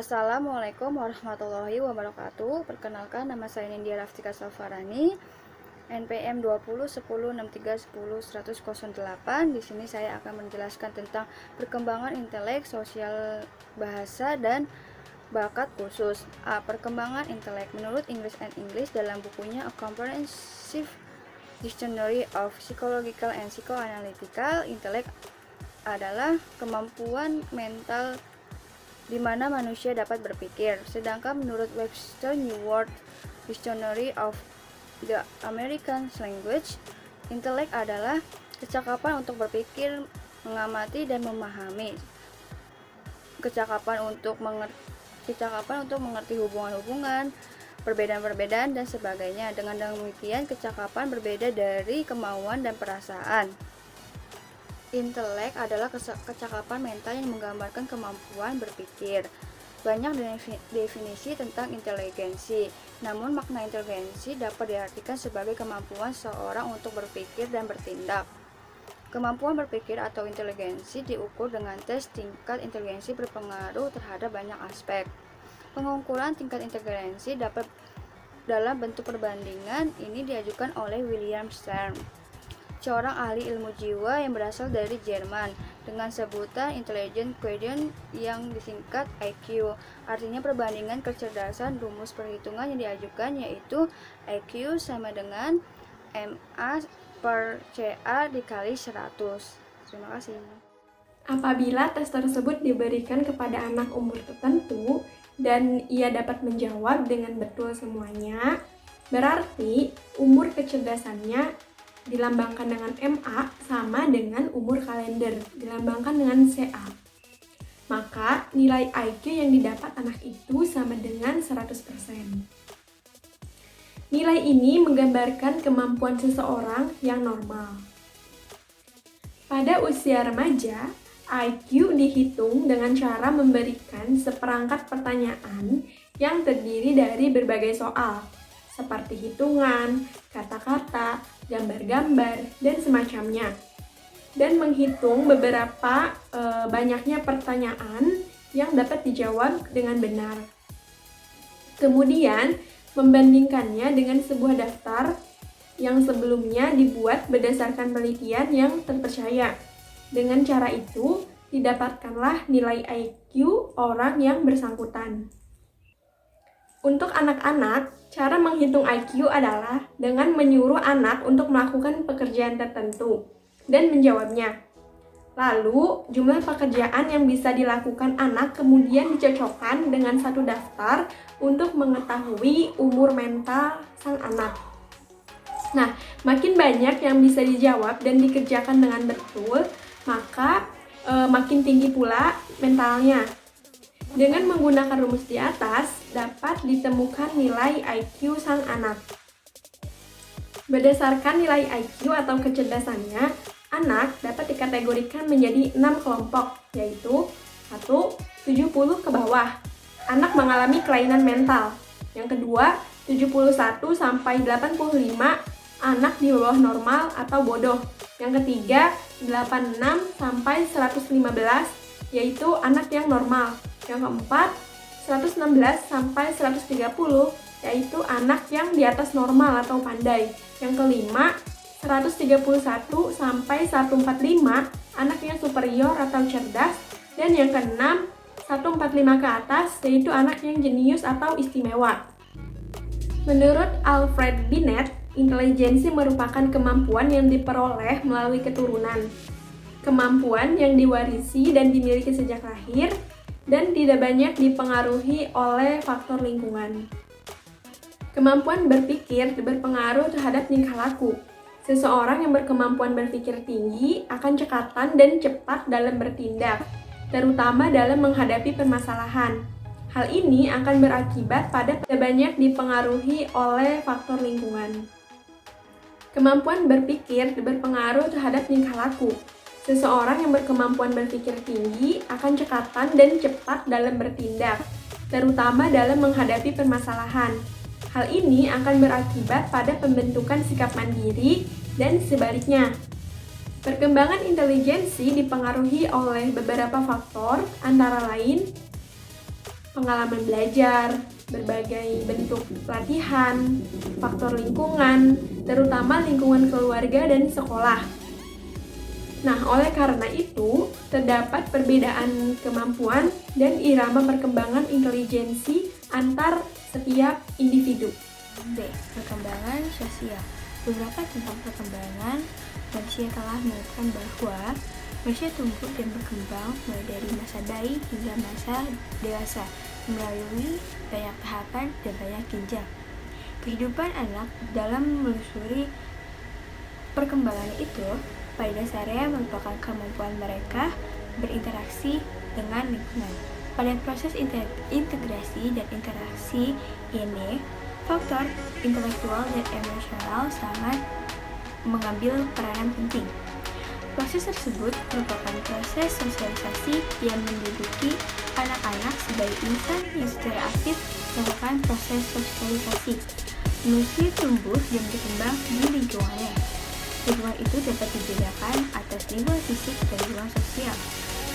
Assalamualaikum warahmatullahi wabarakatuh. Perkenalkan, nama saya Nindya Raftika Salfarani, NPM 201063101008. Di sini saya akan menjelaskan tentang perkembangan intelek, sosial, bahasa, dan bakat khusus. Perkembangan intelek menurut English and English dalam bukunya A Comprehensive Dictionary of Psychological and Psychoanalytical. Intelek adalah kemampuan mental di mana manusia dapat berpikir. Sedangkan menurut Webster New World Dictionary of the American Language, intelek adalah kecakapan untuk berpikir, mengamati, dan memahami. Kecakapan untuk mengerti hubungan-hubungan, perbedaan-perbedaan, dan sebagainya. Dengan demikian, kecakapan berbeda dari kemauan dan perasaan. Intelek adalah kecakapan mental yang menggambarkan kemampuan berpikir. Banyak definisi tentang inteligensi, namun makna inteligensi dapat diartikan sebagai kemampuan seseorang untuk berpikir dan bertindak. Kemampuan berpikir atau inteligensi diukur dengan tes tingkat inteligensi berpengaruh terhadap banyak aspek. Pengukuran tingkat inteligensi dapat dalam bentuk perbandingan ini diajukan oleh William Stern, seorang ahli ilmu jiwa yang berasal dari Jerman, dengan sebutan Intelligence Quotient yang disingkat IQ. Artinya perbandingan kecerdasan. Rumus perhitungan yang diajukan yaitu IQ sama dengan MA per CA dikali 100. Terima kasih. Apabila tes tersebut diberikan kepada anak umur tertentu dan ia dapat menjawab dengan betul semuanya, berarti umur kecerdasannya dilambangkan dengan MA sama dengan umur kalender dilambangkan dengan CA. Maka nilai IQ yang didapat anak itu sama dengan 100%. Nilai ini menggambarkan kemampuan seseorang yang normal. Pada usia remaja, IQ dihitung dengan cara memberikan seperangkat pertanyaan yang terdiri dari berbagai soal, seperti hitungan, kata-kata, gambar-gambar, dan semacamnya. Dan menghitung beberapa banyaknya pertanyaan yang dapat dijawab dengan benar. Kemudian, membandingkannya dengan sebuah daftar yang sebelumnya dibuat berdasarkan penelitian yang terpercaya. Dengan cara itu, didapatkanlah nilai IQ orang yang bersangkutan. Untuk anak-anak, cara menghitung IQ adalah dengan menyuruh anak untuk melakukan pekerjaan tertentu dan menjawabnya. Lalu, jumlah pekerjaan yang bisa dilakukan anak kemudian dicocokkan dengan satu daftar untuk mengetahui umur mental sang anak. Nah, makin banyak yang bisa dijawab dan dikerjakan dengan betul, maka makin tinggi pula mentalnya. Dengan menggunakan rumus di atas, dapat ditemukan nilai IQ sang anak. Berdasarkan nilai IQ atau kecerdasannya, anak dapat dikategorikan menjadi 6 kelompok, yaitu 1. 70 ke bawah. Anak mengalami kelainan mental. Yang kedua, 71 sampai 85, anak di bawah normal atau bodoh. Yang ketiga, 86 sampai 115, yaitu anak yang normal. Yang keempat, 116 sampai 130, yaitu anak yang di atas normal atau pandai. Yang kelima, 131 sampai 145, anak yang superior atau cerdas. Dan yang keenam, 145 ke atas, yaitu anak yang jenius atau istimewa. Menurut Alfred Binet, intelijensi merupakan kemampuan yang diperoleh melalui keturunan. Kemampuan yang diwarisi dan dimiliki sejak lahir, dan tidak banyak dipengaruhi oleh faktor lingkungan. Kemampuan berpikir berpengaruh terhadap tingkah laku. Seseorang yang berkemampuan berpikir tinggi akan cekatan dan cepat dalam bertindak, terutama dalam menghadapi permasalahan. Hal ini akan berakibat pada tidak banyak dipengaruhi oleh faktor lingkungan. Kemampuan berpikir berpengaruh terhadap tingkah laku. Seseorang yang berkemampuan berpikir tinggi akan cekatan dan cepat dalam bertindak, terutama dalam menghadapi permasalahan. Hal ini akan berakibat pada pembentukan sikap mandiri dan sebaliknya. Perkembangan intelijensi dipengaruhi oleh beberapa faktor, antara lain pengalaman belajar, berbagai bentuk pelatihan, faktor lingkungan, terutama lingkungan keluarga dan sekolah. Nah, oleh karena itu, terdapat perbedaan kemampuan dan irama perkembangan intelijensi antar setiap individu. B. Perkembangan sosial. Beberapa tentang perkembangan, manusia telah menemukan bahwa manusia tumbuh dan berkembang mulai dari masa bayi hingga masa dewasa melalui banyak tahapan dan banyak jenjang. Kehidupan anak dalam menelusuri perkembangan itu pada dasarnya merupakan kemampuan mereka berinteraksi dengan lingkungan. Pada proses integrasi dan interaksi ini, faktor intelektual dan emosional sangat mengambil peranan penting. Proses tersebut merupakan proses sosialisasi yang menduduki anak-anak sebagai insan yang secara aktif melakukan proses sosialisasi. Manusia tumbuh dan berkembang di lingkungannya. Lingkungan itu dapat dibedakan atas lingkungan fisik dan lingkungan sosial.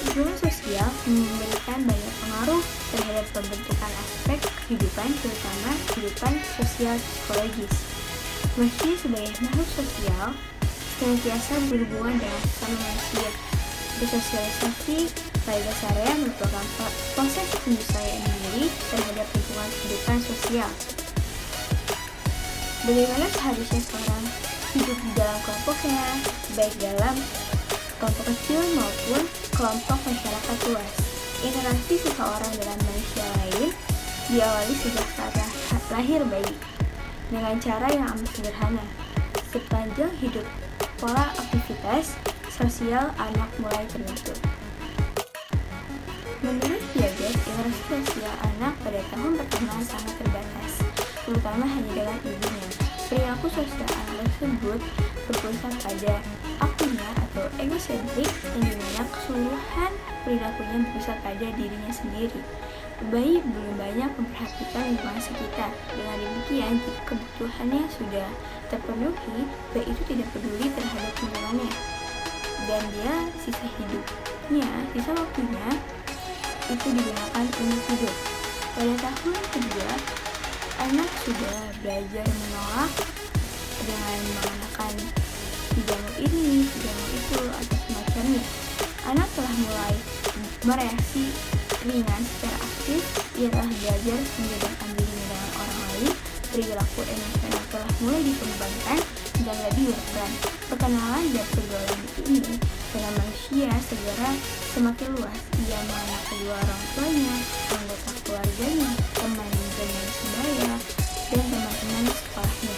Lingkungan sosial memberikan banyak pengaruh terhadap pembentukan aspek kehidupan, terutama kehidupan sosial psikologis. Manusia sebagai makhluk sosial senantiasa berhubungan dengan sesama manusia. Bersosialisasi pada dasarnya merupakan proses penyesuaian diri terhadap lingkungan kehidupan sosial. Bagaimana seharusnya seorang hidup di dalam kelompoknya, baik dalam kelompok kecil maupun kelompok masyarakat luas. Interaksi seseorang dengan manusia lain diawali sejak saat lahir bayi dengan cara yang amat sederhana. Sepanjang hidup, pola aktivitas sosial anak mulai terbentuk. Menurut Piaget, interaksi sosial anak pada tahun pertama sangat terbatas, terutama hanya dengan ibunya. Perilaku sosial anak tersebut berpusat pada akunya atau egosentrik, yang dimana keseluruhan perilakunya berpusat pada dirinya sendiri. Bayi belum banyak memperhatikan lingkungan sekitar. Dengan demikian, jika kebutuhannya sudah terpenuhi, bayi itu tidak peduli terhadap lingkungannya, dan dia sisa waktunya itu digunakan untuk tidur. Pada tahun kedua, anak sudah belajar menolak dengan mengenakan tidak mau ini, tidak mau itu, atau semacamnya. Anak telah mulai bereaksi ringan secara aktif. Ia telah belajar membedakan dirinya dengan orang lain. Perilaku emosional telah mulai dikembangkan dan lebih berperan. Perkenalan dan pergaulan ini dengan manusia segera semakin luas. Ia mengenal kedua orang tuanya, anggota keluarganya, teman sebaya, dan teman-teman sekolahnya.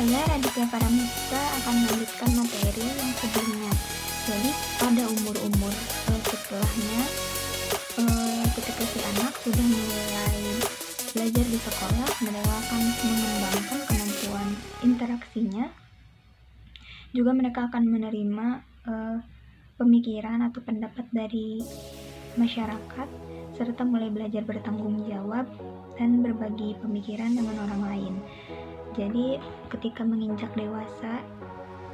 Saya Raditya Paramita akan melanjutkan materi yang sebelumnya. Jadi pada umur-umur setelahnya, ketika si anak sudah mulai belajar di sekolah, mereka akan mengembangkan kemampuan interaksinya. Juga mereka akan menerima pemikiran atau pendapat dari masyarakat, serta mulai belajar bertanggung jawab dan berbagi pemikiran dengan orang lain. Jadi ketika menginjak dewasa,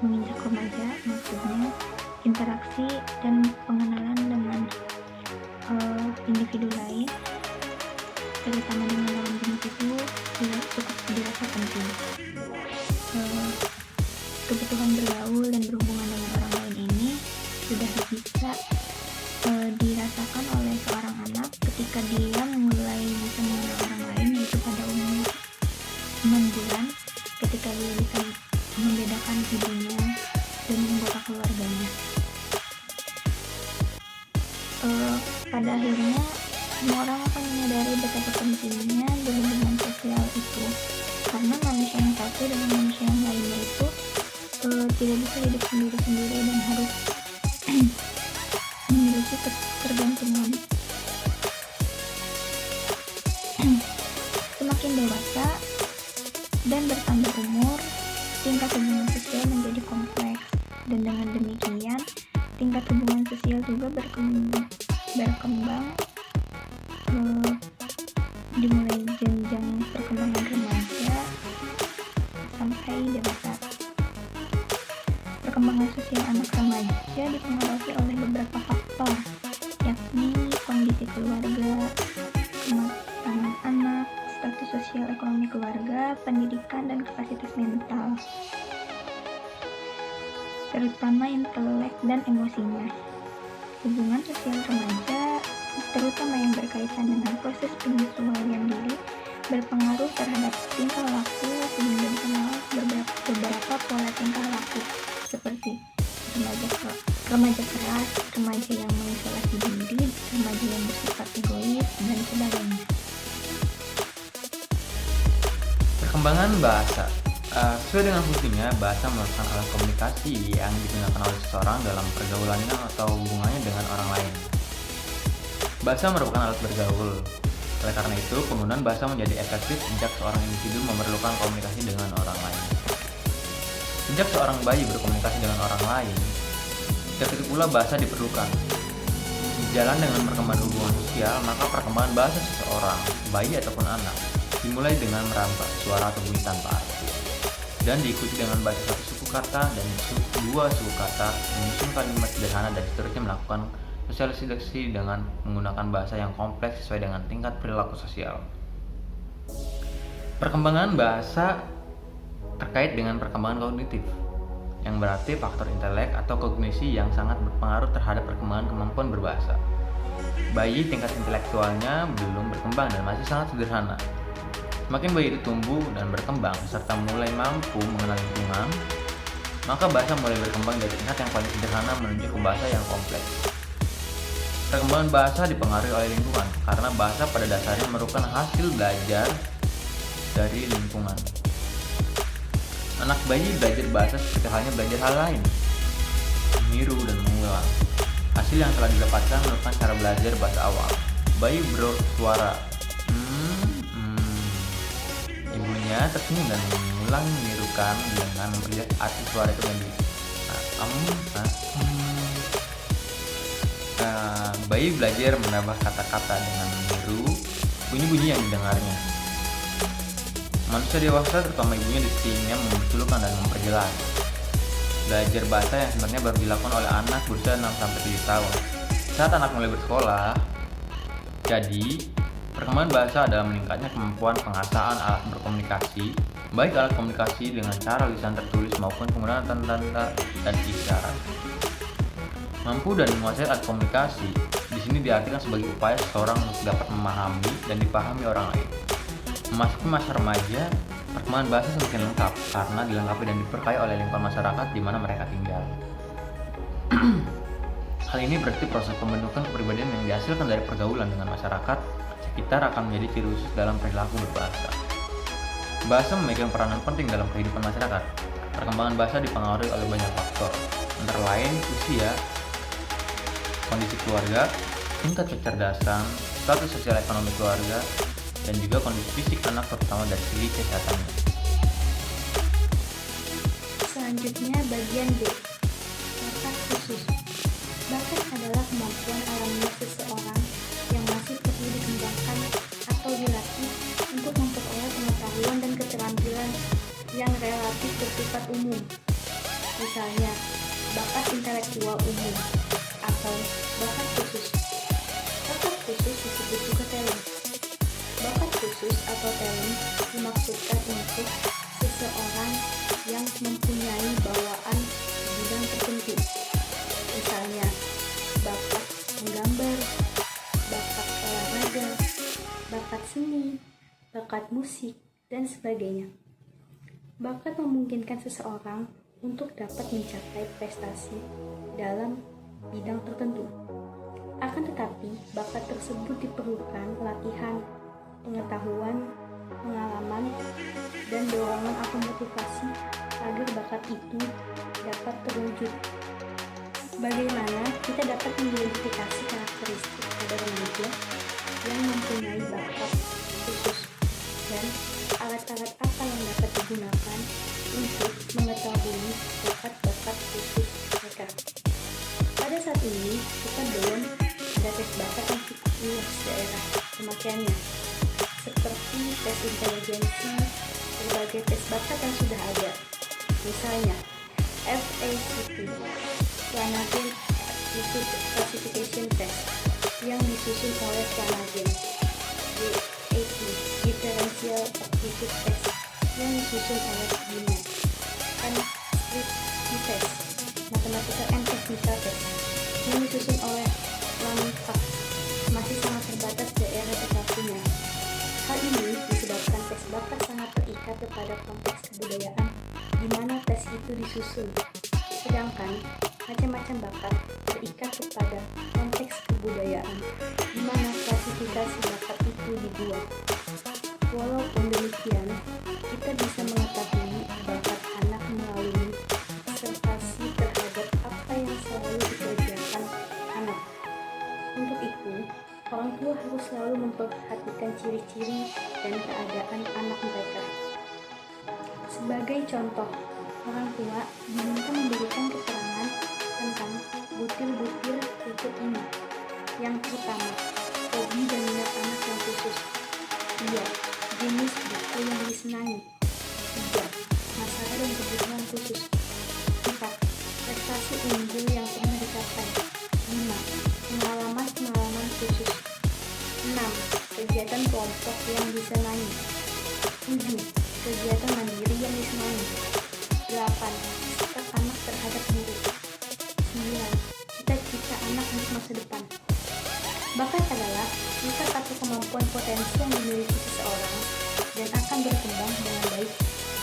menginjak remaja, maksudnya interaksi dan pengenalan dengan individu lain, terutama dengan lawan jenis itu cukup dirasa penting. Kebutuhan bergaul dan berhubungan dengan orang lain ini sudah bisa dirasakan oleh seorang anak ketika dia mulai bisa mengenal orang lain, yaitu pada umur 6 bulan, ketika dia bisa membedakan ibunya dan anggota keluarganya. Pada akhirnya semua orang akan menyadari betapa pentingnya berhubungan sosial itu, karena manusia yang satu dengan manusia yang lainnya itu tidak bisa hidup sendiri-sendiri dan harus memiliki ketergantungan. Semakin dewasa dan bertambah umur, tingkat hubungan sosial menjadi kompleks, dan dengan demikian tingkat hubungan sosial juga berkembang dimulai jenjang perkembangan remaja sampai dewasa. Perkembangan sosial anak remaja dipengaruhi oleh beberapa faktor, yakni kondisi keluarga, kematangan anak, status sosial ekonomi keluarga, pendidikan, dan kapasitas mental, terutama intelek dan emosinya. Hubungan sosial remaja, terutama yang berkaitan dengan proses penyesuaian diri, berpengaruh terhadap tingkah laku sehingga dikenal beberapa pola tingkah laku seperti remaja keras, remaja yang mengisolasi diri, remaja yang bersifat egois, dan sebagainya. Perkembangan bahasa. Sesuai dengan fungsinya, bahasa merupakan alat komunikasi yang digunakan oleh seseorang dalam pergaulannya atau hubungannya dengan orang lain. Bahasa merupakan alat bergaul. Oleh karena itu, penggunaan bahasa menjadi efektif sejak seorang individu memerlukan komunikasi dengan orang lain. Sejak seorang bayi berkomunikasi dengan orang lain, sejak itu pula bahasa diperlukan. Sejalan dengan perkembangan hubungan sosial, maka perkembangan bahasa seseorang, bayi ataupun anak, dimulai dengan merambah suara atau bunyi tanpa arti, dan diikuti dengan baca satu suku kata dan dua suku kata, menyusun kalimat sederhana, dan seterusnya melakukan sosialisasi dengan menggunakan bahasa yang kompleks sesuai dengan tingkat perilaku sosial. Perkembangan bahasa terkait dengan perkembangan kognitif, yang berarti faktor intelek atau kognisi yang sangat berpengaruh terhadap perkembangan kemampuan berbahasa. Bayi tingkat intelektualnya belum berkembang dan masih sangat sederhana. Semakin bayi itu tumbuh dan berkembang serta mulai mampu mengenal lingkungan, maka bahasa mulai berkembang dari tingkat yang paling sederhana menuju ke bahasa yang kompleks. Perkembangan bahasa dipengaruhi oleh lingkungan karena bahasa pada dasarnya merupakan hasil belajar dari lingkungan. Anak bayi belajar bahasa seperti halnya belajar hal lain, meniru dan mengulang. Hasil yang telah didapatkan merupakan cara belajar bahasa awal. Bayi bersuara ibunya tersenyum dan mengulang menirukan dengan memperlihat arti suara itu menjadi bayi belajar menambah kata-kata dengan meniru bunyi-bunyi yang didengarnya. Manusia dewasa, terutama ibunya, disininya membetulkan dan memperjelas. Belajar bahasa yang sebenarnya baru dilakukan oleh anak berusia 6-7 tahun. Saat anak mulai bersekolah, jadi perkembangan bahasa adalah meningkatnya kemampuan pengasaan alat berkomunikasi, baik alat komunikasi dengan cara lisan tertulis maupun penggunaan tanda-tanda dan isyarat. Mampu dan menguasai alat komunikasi di sini diartikan sebagai upaya seseorang untuk dapat memahami dan dipahami orang lain. Memasuki masa remaja, perkembangan bahasa semakin lengkap karena dilengkapi dan diberkahi oleh lingkungan masyarakat di mana mereka tinggal. Hal ini berarti proses pembentukan kepribadian yang dihasilkan dari pergaulan dengan masyarakat sekitar akan menjadi ciri khusus dalam perilaku berbahasa. Bahasa memegang peranan penting dalam kehidupan masyarakat. Perkembangan bahasa dipengaruhi oleh banyak faktor, antara lain usia, kondisi keluarga, tingkat kecerdasan, status sosial ekonomi keluarga, dan juga kondisi fisik anak terutama dari segi kesehatannya. Selanjutnya bagian B, bakat khusus. Bakat adalah kemampuan alamiah seseorang yang masih perlu dikembangkan atau dilatih untuk memperoleh pengetahuan dan keterampilan yang relatif bersifat umum. Misalnya, bakat intelektual umum atau bakat khusus. Bakat khusus disebut juga talent. Bakat khusus atau talent dimaksudkan untuk seseorang yang mempunyai bawaan di bidang tertentu. Misalnya, bakat menggambar, bakat olahraga, bakat seni, bakat musik, dan sebagainya. Bakat memungkinkan seseorang untuk dapat mencapai prestasi dalam bidang tertentu. Akan tetapi, bakat tersebut diperlukan latihan, pengetahuan, pengalaman, dan dorongan atau motivasi agar bakat itu dapat terwujud. Bagaimana kita dapat mengidentifikasi karakteristik pada remaja yang mempunyai bakat khusus dan alat-alat apa yang dapat digunakan untuk mengetahui bakat-bakat khusus mereka. Pada saat ini, kita belum ada tes bakat yang cukup luas daerah pemakaiannya, seperti tes inteligensi, berbagai tes bakat yang sudah ada, misalnya FACT, Flanagan Aptitude Classification Test, yang disusun oleh Flanagan, yaitu Differential Aptitude Test yang disusun oleh Binet, dan Descriptive Test, Mathematical and Technical Test yang disusun oleh Longchamp. Masih sangat terbatas daerah terpakunya. Hal ini disebabkan tes bakat sangat terikat kepada konteks kebudayaan di mana tes itu disusun, sedangkan macam-macam bakat terikat kepada konteks kebudayaan di mana klasifikasi bakat itu dibuat. Walaupun demikian, kita bisa mengetahui bakat anak melalui observasi terhadap apa yang selalu dikerjakan anak. Untuk itu, orang tua harus selalu memperhatikan ciri-ciri dan keadaan anak mereka. Sebagai contoh, orang tua diminta memberikan keterangan tentang butir-butir berikut ini. Yang pertama, hobi dan minat anak yang khusus. 2. Jenis buku yang disenangi. 3. Masalah dan kebutuhan khusus. 4. Prestasi unggul yang pernah dicapai. 5. Pengalaman khusus. 6. Kegiatan kelompok yang disenangi. 7. Kegiatan mandiri yang disenangi. 8. Sikap anak terhadap guru. 9. Cita-cita anak untuk masa depan. Bakat adalah sifat atau kemampuan potensi yang dimiliki seseorang dan akan berkembang dengan baik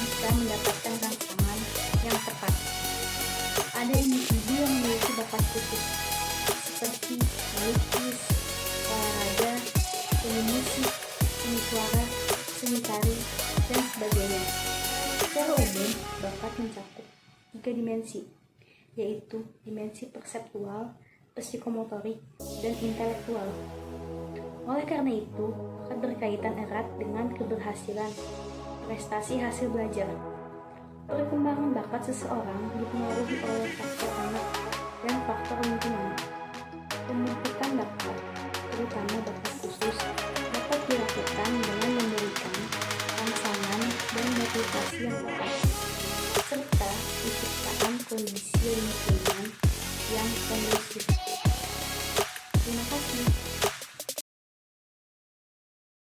jika mendapatkan rangsangan yang tepat. Ada individu yang memiliki bakat khusus seperti melukis, olahraga, seni musik, seni suara, seni tari, dan sebagainya. Secara umum, bakat mencakup 3 dimensi, yaitu dimensi perseptual, psikomotorik, dan intelektual. Oleh karena itu, bakat berkaitan erat dengan keberhasilan prestasi hasil belajar. Perkembangan bakat seseorang dipengaruhi oleh faktor anak dan faktor lingkungan.